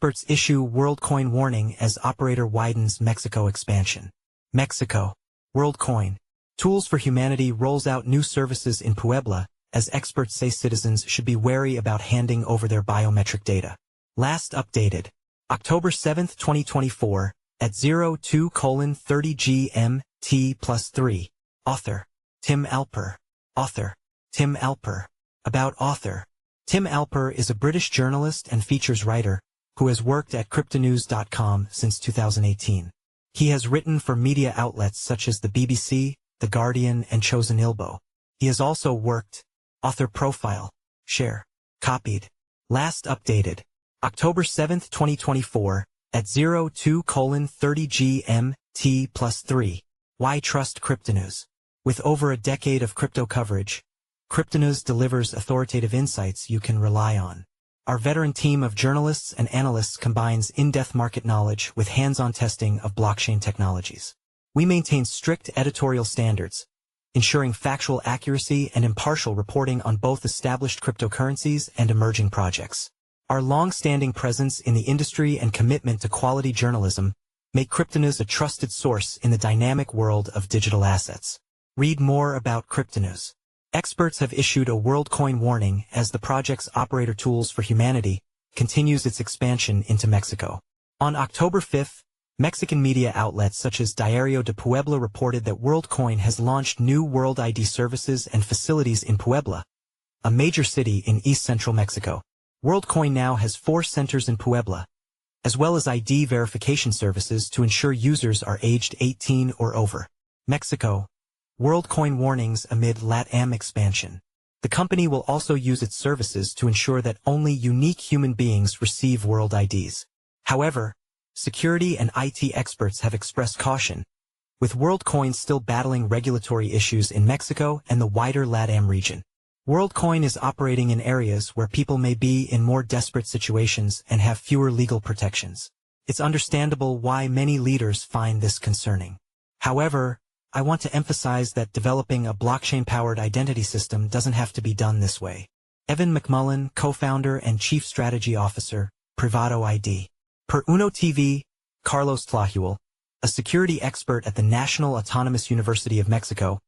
Experts issue Worldcoin warning as operator widens Mexico expansion. Mexico. Worldcoin. Tools for Humanity rolls out new services in Puebla, as experts say citizens should be wary about handing over their biometric data. Last updated. October 7, 2024, at 02:30 GMT+3. Author. Tim Alper. Author. Tim Alper. About author. Tim Alper is a British journalist and features writer, who has worked at cryptonews.com since 2018. He has written for media outlets such as the BBC, The Guardian, and Chosun Ilbo. He has also worked. Author profile. Share. Copied. Last updated. October 7, 2024, at 02:30 GMT+3. Why Trust Cryptonews? With over a decade of crypto coverage, Cryptonews delivers authoritative insights you can rely on. Our veteran team of journalists and analysts combines in-depth market knowledge with hands-on testing of blockchain technologies. We maintain strict editorial standards, ensuring factual accuracy and impartial reporting on both established cryptocurrencies and emerging projects. Our long-standing presence in the industry and commitment to quality journalism make Cryptonews a trusted source in the dynamic world of digital assets. Read more about Cryptonews. Experts have issued a Worldcoin warning as the project's operator Tools for Humanity continues its expansion into Mexico. On October 5, Mexican media outlets such as Diario de Puebla reported that Worldcoin has launched new World ID services and facilities in Puebla, a major city in east-central Mexico. Worldcoin now has 4 centers in Puebla, as well as ID verification services to ensure users are aged 18 or over. Mexico. Worldcoin warnings amid LATAM expansion. The company will also use its services to ensure that only unique human beings receive World IDs. However, security and IT experts have expressed caution, with Worldcoin still battling regulatory issues in Mexico and the wider LATAM region. Worldcoin is operating in areas where people may be in more desperate situations and have fewer legal protections. It's understandable why many leaders find this concerning. However, I want to emphasize that developing a blockchain-powered identity system doesn't have to be done this way. Evan McMullen, co-founder and chief strategy officer, Privado ID. Per Uno TV, Carlos Tlahuel, a security expert at the National Autonomous University of Mexico,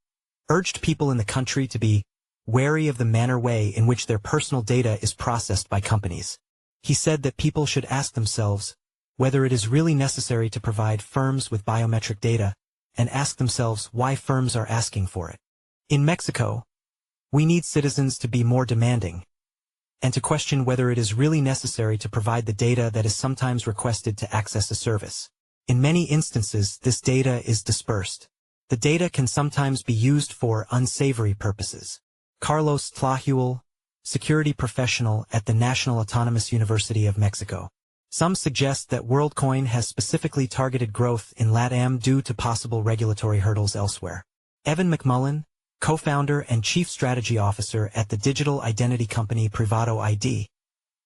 urged people in the country to be wary of the manner way in which their personal data is processed by companies. He said that people should ask themselves whether it is really necessary to provide firms with biometric data, and ask themselves why firms are asking for it. In Mexico, we need citizens to be more demanding, and to question whether it is really necessary to provide the data that is sometimes requested to access a service. In many instances, this data is dispersed. The data can sometimes be used for unsavory purposes. Carlos Tlahuel, security professional at the National Autonomous University of Mexico. Some suggest that Worldcoin has specifically targeted growth in LATAM due to possible regulatory hurdles elsewhere. Evan McMullen, co-founder and chief strategy officer at the digital identity company Privado ID,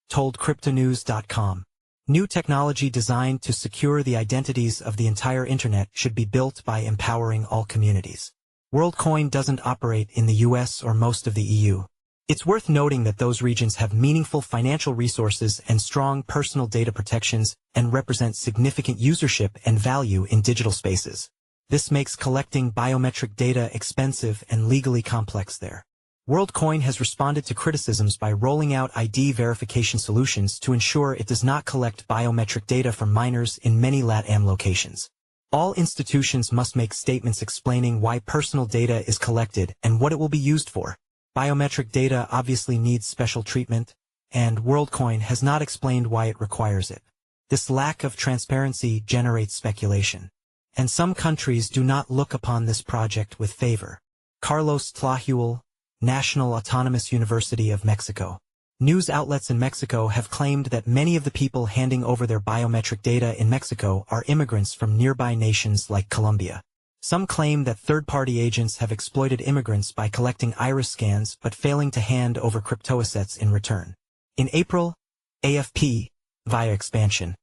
told cryptonews.com. New technology designed to secure the identities of the entire internet should be built by empowering all communities. Worldcoin doesn't operate in the US or most of the EU. It's worth noting that those regions have meaningful financial resources and strong personal data protections and represent significant usership and value in digital spaces. This makes collecting biometric data expensive and legally complex there. Worldcoin has responded to criticisms by rolling out ID verification solutions to ensure it does not collect biometric data from minors in many LATAM locations. All institutions must make statements explaining why personal data is collected and what it will be used for. Biometric data obviously needs special treatment, and Worldcoin has not explained why it requires it. This lack of transparency generates speculation, and some countries do not look upon this project with favor. Carlos Tlahuel, National Autonomous University of Mexico. News outlets in Mexico have claimed that many of the people handing over their biometric data in Mexico are immigrants from nearby nations like Colombia. Some claim that third-party agents have exploited immigrants by collecting iris scans but failing to hand over cryptoassets in return. In April, AFP, via expansion,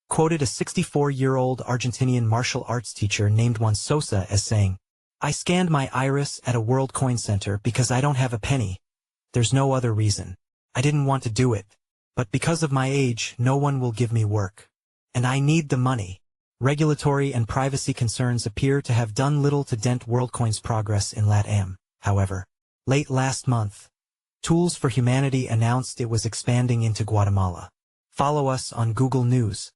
quoted a 64-year-old Argentinian martial arts teacher named Juan Sosa as saying, "I scanned my iris at a Worldcoin center because I don't have a penny. There's no other reason. I didn't want to do it, But because of my age, no one will give me work. And I need the money. Regulatory and privacy concerns appear to have done little to dent Worldcoin's progress in LATAM, however. Late last month, Tools for Humanity announced it was expanding into Guatemala. Follow us on Google News.